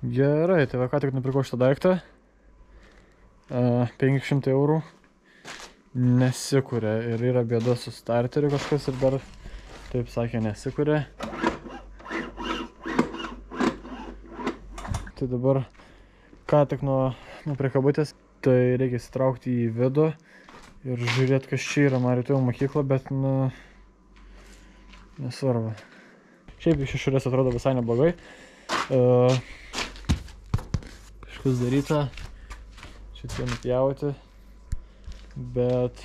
Gerai, tai va ką tik nupirkau šitą daiktą. 500 eurų. Nesikuria ir yra bėda su starteriu kažkas ir dar, taip sakė, nesikuria. Tai dabar ką tik nuo prie kabutės, tai reikia įsitraukti į vidų ir žiūrėti, kas čia yra. Man rytoj mokykla, bet, nu, nesvarbu. Šiaip iš išorės atrodo visai neblogai. Kažkas daryta. Šitie nupjauti. Bet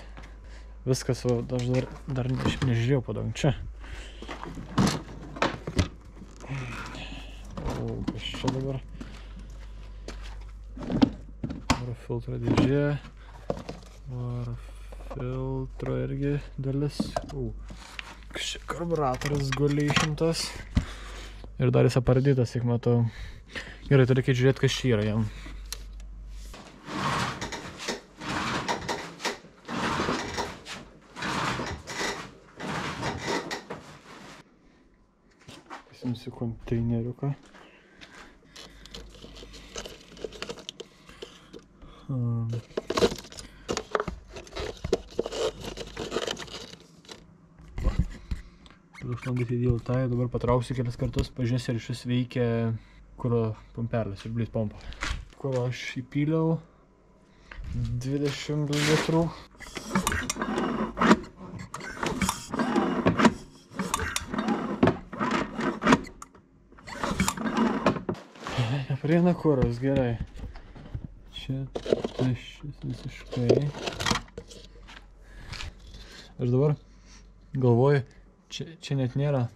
viskas, aš dar nežiūrėjau padang čia. O, kas čia dabar? Varo filtro dėžė. Varo filtro irgi dalis. Kas čia karburatorius guli išimtas. Ir dar jis apardytas, tik matau. Gerai, tai reikia žiūrėti, kas čia yra jam. Pasimsiu konteineriuką. Užlangai įdėjau tą, dabar patrauksiu kelias kartus, pažiūrėsiu, ar šis veikia kuro pumpelis ir blyt pompa. Kuro aš įpyliau 20 litrų. Neprieina kuras, gerai. Čia tuščias visiškai. Aš dabar galvoju, čia net nėra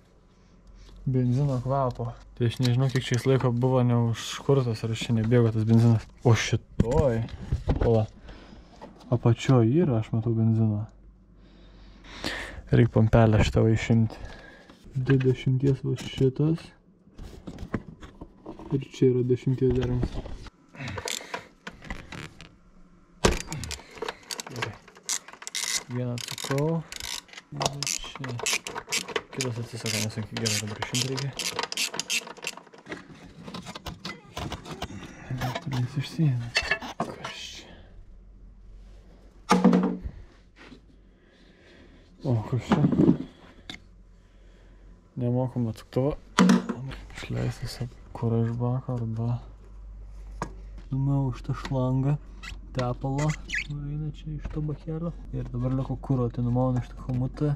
benzino kvapo. Tai aš nežinau, kiek čia jis laiko buvo neužkurtas, ar čia nebėgo tas benzinas. O šitoj, pala, apačioj yra, aš matau benziną. Reik pompelę šitą va išimti. 20 va šitas. Ir čia yra 10 derams. Gerai. Vieną atsukau. Ir čia. Kitas atsisako, nesunkiai. Gerai, dabar išimti reikia. Elektrinis išsiėmė. Kas čia? O, kas čia? Nemokam atsuktuvą. Išleistas kurą iš bako arba numiau už tą šlangą tepalo, eina čia iš to bakelio. Ir dabar liko kuro, tai numaunu iš tą chomutą.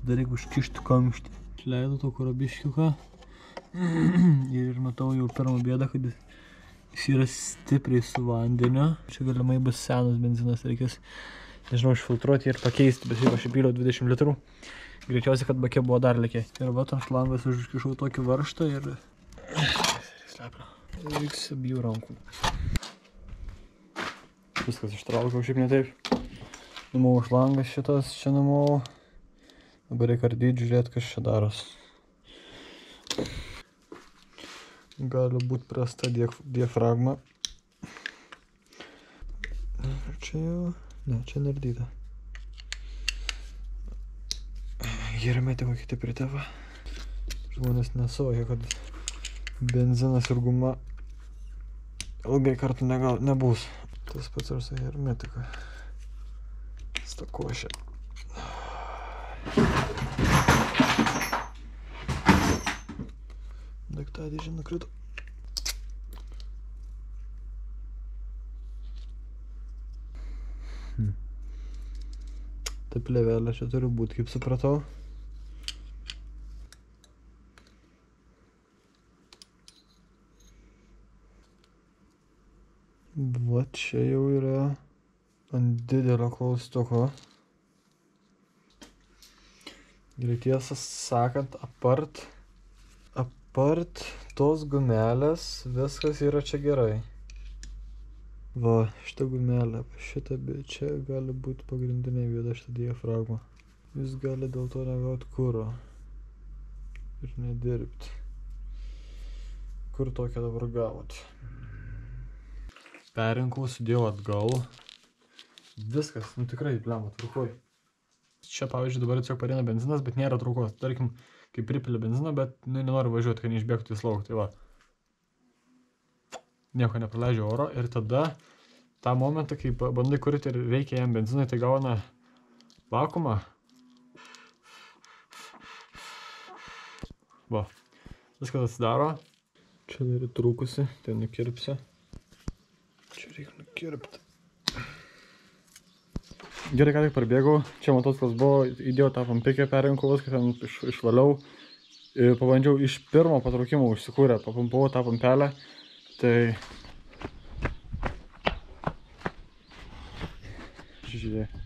Dar reikia užkišti kamštį. Išleidau to kuro biškiuką. Ir matau jau pirmą bėdą, kad jis yra stipriai su vandeniu. Čia galimai bus senas benzinas, reikės, nežinau, išfiltruoti ir pakeisti, bet šiaip aš įpyliau 20 litrų. Greičiausiai, kad bake buvo dar likę. Ir va, ant šlangos užkišau tokį varžtą ir reiks abiejų rankų. Viskas ištraukiau, šiaip ne taip. Numau šlangas šitas, čia numau. Dabar reikia ardyti, žiūrėti, kas čia daros. Gali būt prasta diafragma. Čia jau... Ne, čia nardyta. Hermetė kokį tai priteva. Žmonės nesuvokia, kad benzinas ir guma ilgai kartu nebus. Tas pats ir su hermetika. Stakošė. Daiktadėžė nukrito. Taip levelė čia turi būti, kaip supratau. Va čia jau yra ant didelio klaustuko. Ir tiesą sakant, apart tos gumelės viskas yra čia gerai. Va, šitą gumelę, šitą čia gali būti pagrindinė vieta, šitą diafragmą. Jūs gali dėl to negauti kuro ir nedirbti. Kur tokią dabar gauti? Perinkau, sudėjau atgal. Viskas, nu tikrai, blemba, trūkoj. Čia, pavyzdžiui, dabar tiesiog pareina benzinas, bet nėra trūkos. Tarkim, kaip pripilė benziną, bet nenoriu važiuoti, kad neišbėgtų į slaugą. Tai va. nieko nepraleidžia oro ir tada tą momentą, kai bandai kurti ir reikia jam benzinai, tai gauna vakuumą. Va, viskas atsidaro. Čia dar įtrūkusi, tai nukirpsiu. Čia reikia nukirpti. Gerai, ką tik parbėgau, čia matos, kas buvo, įdėjau tą pampikę, perrinkau viską, ten išvaliau. Ir pabandžiau iš pirmo patraukimo užsikūrę, papumpavau tą pampelę, tai... Žiūrėk.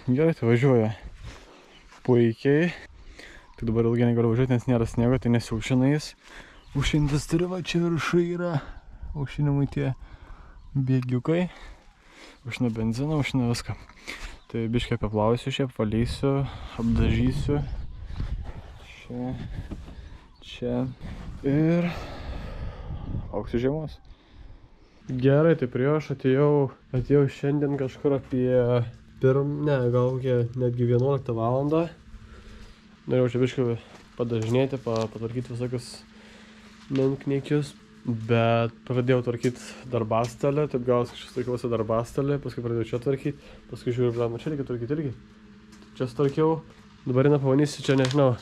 Gerai, tai važiuoja puikiai. Tai dabar ilgai negaliu važiuoti, nes nėra sniego, tai nesiaušina jis. Aušintas turi, va čia viršai yra aušinimui tie bėgiukai. Aušina benziną, aušina viską. Tai biškai apiplausiu šiaip, valysiu, apdažysiu. Čia. Ir lauksiu žiemos. Gerai, tai prie jo aš atėjau šiandien kažkur apie... gal kokie netgi 11 valandą. Norėjau čia biškai padažinėti, patvarkyti visokius menkniekius, bet pradėjau tvarkyti darbastalę, taip gavos, kad aš tvarkiausi darbastalę, paskui pradėjau čia tvarkyti, paskui žiūriu, blema, čia reikia tvarkyti irgi. Čia sutvarkiau, dabar nepavanysiu, čia nežinau,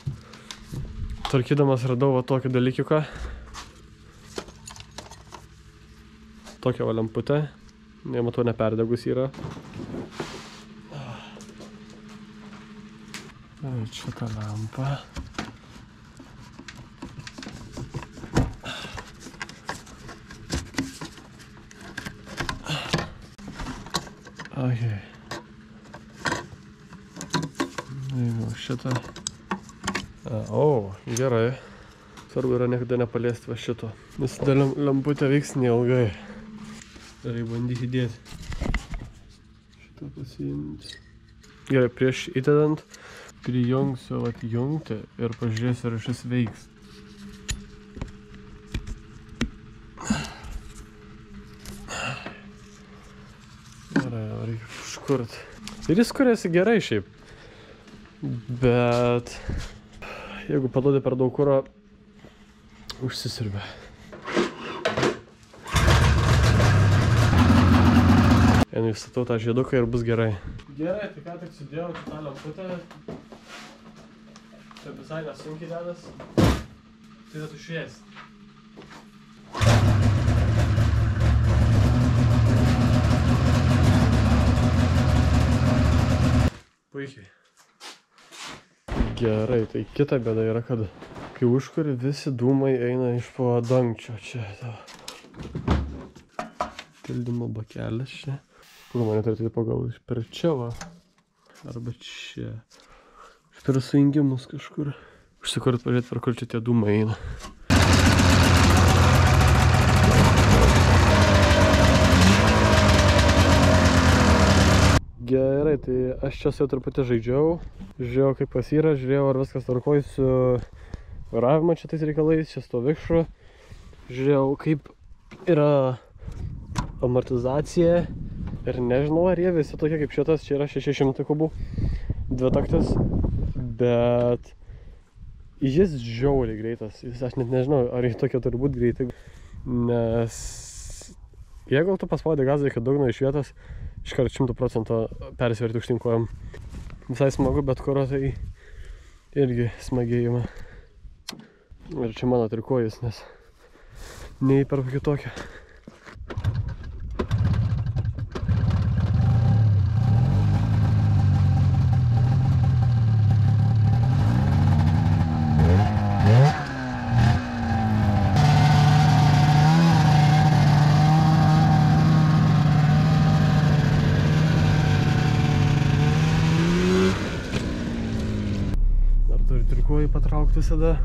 tvarkydamas radau va tokį dalykiuką. Tokią va lemputę, nematau, neperdegus yra. Čia ta lampa. Okay. Nežinau, šitą. Gerai. Svarbu yra niekada nepaliesti va šito. Nes tada lemputė veiks neilgai. Gerai, bandyti įdėti. Šitą pasiimti. Gerai, prieš įdedant prijungsiu atjungti ir pažiūrėsiu, ar šis veiks. Gerai, reikia užkurti. Ir jis kuriasi gerai šiaip. Bet jeigu paduodi per daug kuro, užsisirbė. Einu įstatau tą žieduką ir bus gerai. Gerai, tai ką tik sudėjau tą lemputę. Tai visai nesunkiai dedas. Tai tu šviesi. Puikiai. Gerai, tai kita bėda yra, kad kai užkuri, visi dūmai eina iš po dangčio. Čia pildymo bakelis čia. Mane turėtų pagal per čia va. Arba čia. Per sujungimus kažkur. Užsikurt pažiūrėti, per kur čia tie dūmai eina. Gerai, tai aš čia su jau truputį žaidžiau. Žiūrėjau, kaip pas yra, žiūrėjau, ar viskas tvarkoj su vairavimo čia tais reikalais, čia su to vikšru. Žiūrėjau, kaip yra amortizacija. Ir nežinau, ar jie visi tokie kaip šitas, čia yra 600 kubų, dvitaktis, bet jis žiauriai greitas, aš net nežinau, ar jie tokie turi būti greitai, nes jeigu tu paspaudai gazą iki dugno iš vietos, iškart 100% persverti užtinkojam. Visai smagu, bet kuro tai irgi smagiai ima. Ir čia mano trikojus, nes neįperku kitokio. traukt visada.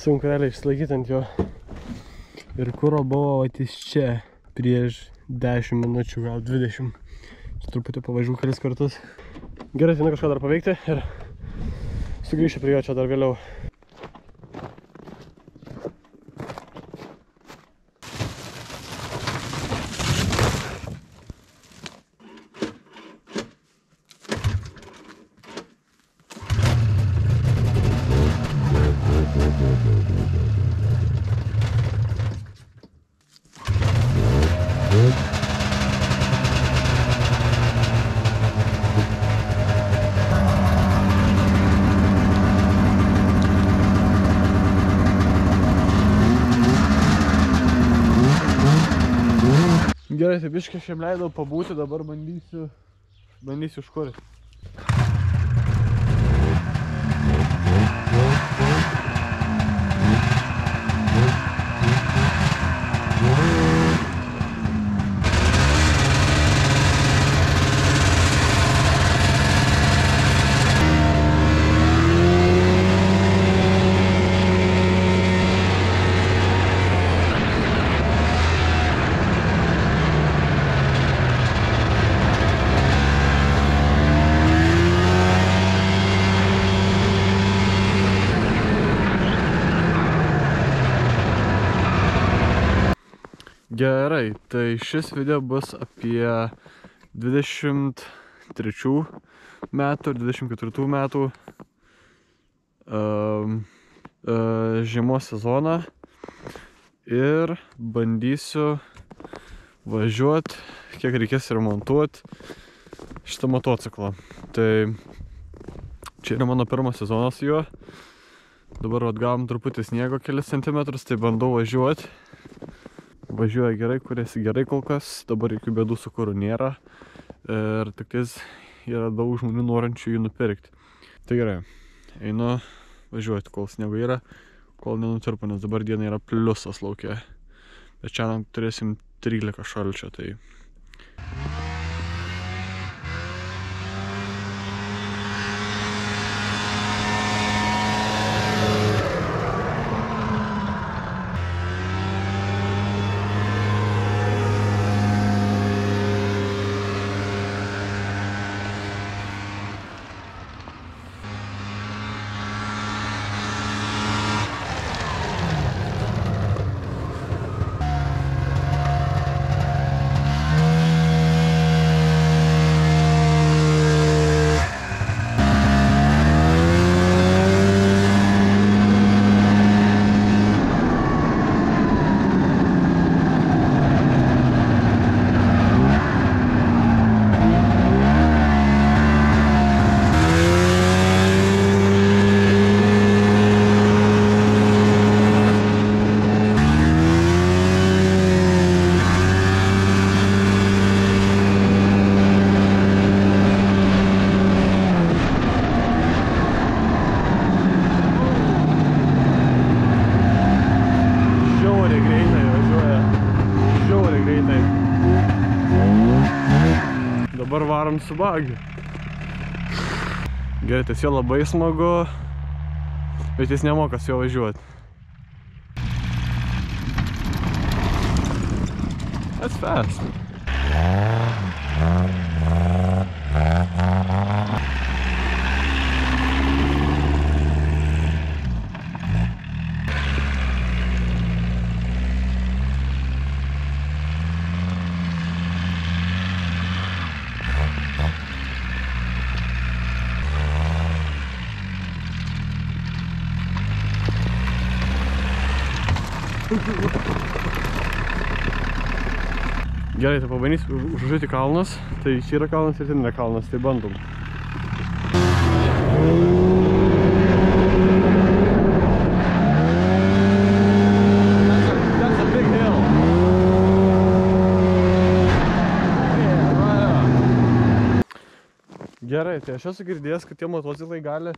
Sunku realiai išsilaikyti ant jo. Ir kuro buvo vat čia prieš 10 minučių, gal 20. Truputį pavažiavau kelis kartus. Gerai, tai kažką dar paveikti ir sugrįšiu prie jo čia dar vėliau. Gerai, tai biškai šiam leidau pabūti, dabar bandysiu užkurti. Gerai, tai šis video bus apie 23 metų ir 24 metų žiemos sezoną ir bandysiu važiuoti, kiek reikės remontuoti šitą motociklą. Tai čia yra mano pirmas sezonas su juo. Dabar atgavom truputį sniego kelis centimetrus, tai bandau važiuoti. Važiuoja gerai, kuriasi gerai kol kas, dabar jokių bėdų su kuru nėra ir tik tais yra daug žmonių norinčių jį nupirkti. Tai gerai, einu važiuoti, kol sniego yra, kol nenutirpo, nes dabar diena yra pliusas lauke. Bet šiandien turėsim 13 šalčio, tai... Dabar varom su bagiu. Gerai, tai jo labai smagu, bet jis nemoka su jo važiuoti. That's fast. Gerai, tai pabandysiu užžiūrėti kalnas. Tai čia yra kalnas ir ten yra kalnas, tai bandom. Gerai, tai aš esu girdėjęs, kad tie motociklai gali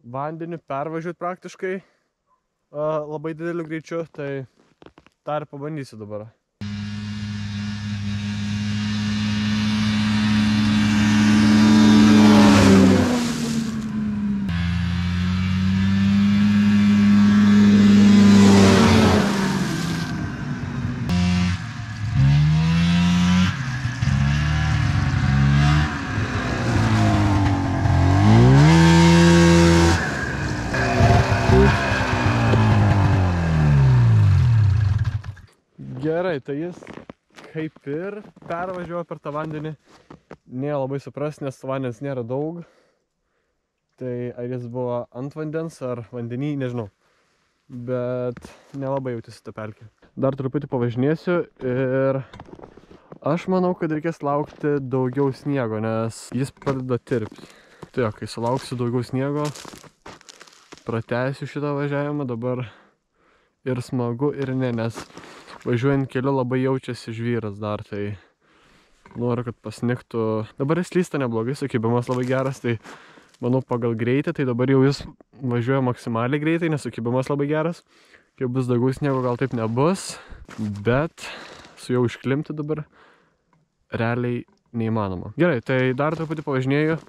vandenį pervažiuoti praktiškai labai dideliu greičiu, tai tą ir pabandysiu dabar. Gerai, tai jis kaip ir pervažiuoja per tą vandenį. Nėra labai supras, nes vandens nėra daug. Tai ar jis buvo ant vandens ar vandenį, nežinau. Bet nelabai jautėsi tą pelkę. Dar truputį pavažinėsiu ir aš manau, kad reikės laukti daugiau sniego, nes jis pradeda tirpti. Tai jo, kai sulauksiu daugiau sniego, pratęsiu šitą važiavimą. Dabar ir smagu, ir ne, nes važiuojant keliu labai jaučiasi žvyras dar, tai noriu, kad pasnigtų. Dabar jis lysta neblogai, sukibimas labai geras, tai manau pagal greitį, tai dabar jau jis važiuoja maksimaliai greitai, nes sukibimas labai geras. Kai bus daugiau sniego, gal taip nebus, bet su jau išklimti dabar realiai neįmanoma. Gerai, tai dar truputį pavažinėju.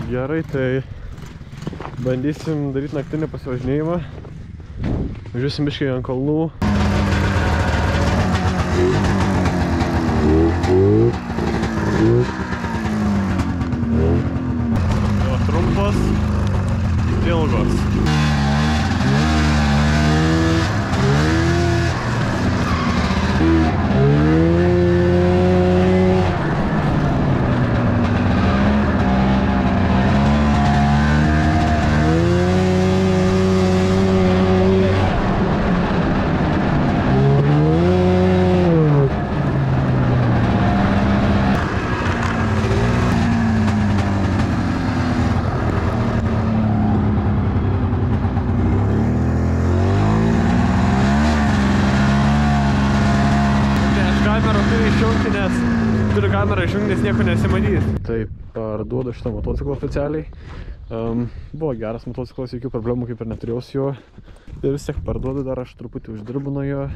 Gerai, tai bandysim daryti naktinį pasivažinėjimą. Važiuosim biškai ant kalnų. Trumpas, ilgos. Turiu kamerą išjungti, nes nieko nesimatys. Taip, parduodu šitą motociklą oficialiai. Buvo geras motociklas, jokių problemų kaip ir neturėjau su juo. Ir vis tiek parduodu, dar aš truputį uždirbu nuo jo.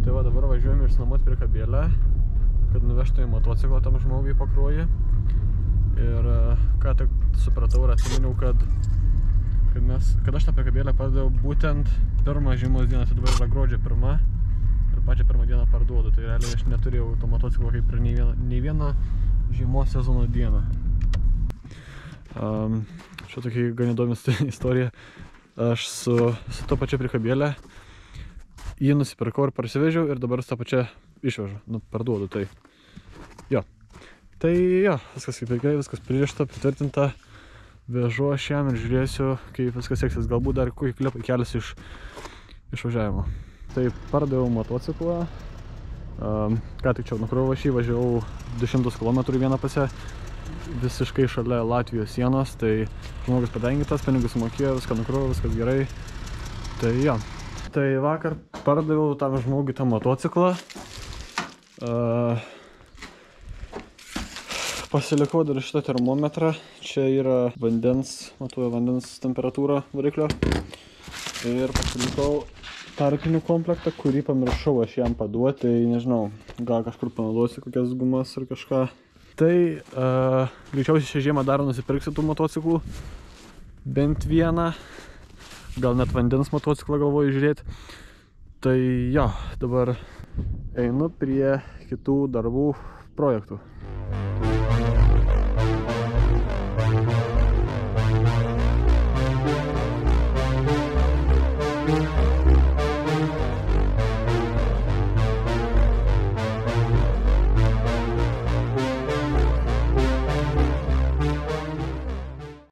Tai va, dabar važiuojame išsinuomoti priekabėlę, kad nuvežtume motociklą tam žmogui Pakruojį. Ir ką tik supratau ir atsiminiau, kad aš tą priekabėlę padėjau būtent pirmą žiemos dieną, tai dabar yra gruodžio 1. Ir pačią pirmą dieną parduodu, tai realiai aš neturėjau to motociklo kaip ir nei vieną žiemos sezono dieną. Šio tokia gan įdomi istorija. Aš su to pačia priekabėlė jį nusipirkau ir parsivežiau ir dabar su tą pačią išvežu, parduodu, tai jo. Tai jo, viskas kaip ir gerai, viskas pririšta, pritvirtinta. Vežu aš jam ir žiūrėsiu, kaip viskas seksis. Galbūt dar kokį klipą kelias iš išvažiavimo. Tai pardaviau motociklą, ką tik čia nukroviau aš jį, važiavau 200 km vieną pusę, visiškai šalia Latvijos sienos, tai žmogus patenkintas, pinigus sumokėjo, viską nukroviau, viskas gerai. Tai jo. Tai vakar pardaviau tam žmogui tą motociklą. Pasilikau dar šitą termometrą, čia yra vandens, matuoja vandens temperatūrą variklio. Ir pasilikau tarpinių komplektą, kurį pamiršau aš jam paduoti, tai nežinau, gal kažkur panaudosiu kokias gumas ar kažką. Tai greičiausiai šią žiemą dar nusipirksiu tų motociklų, bent vieną, gal net vandens motociklą galvoju žiūrėti. Tai jo, dabar einu prie kitų darbų projektų.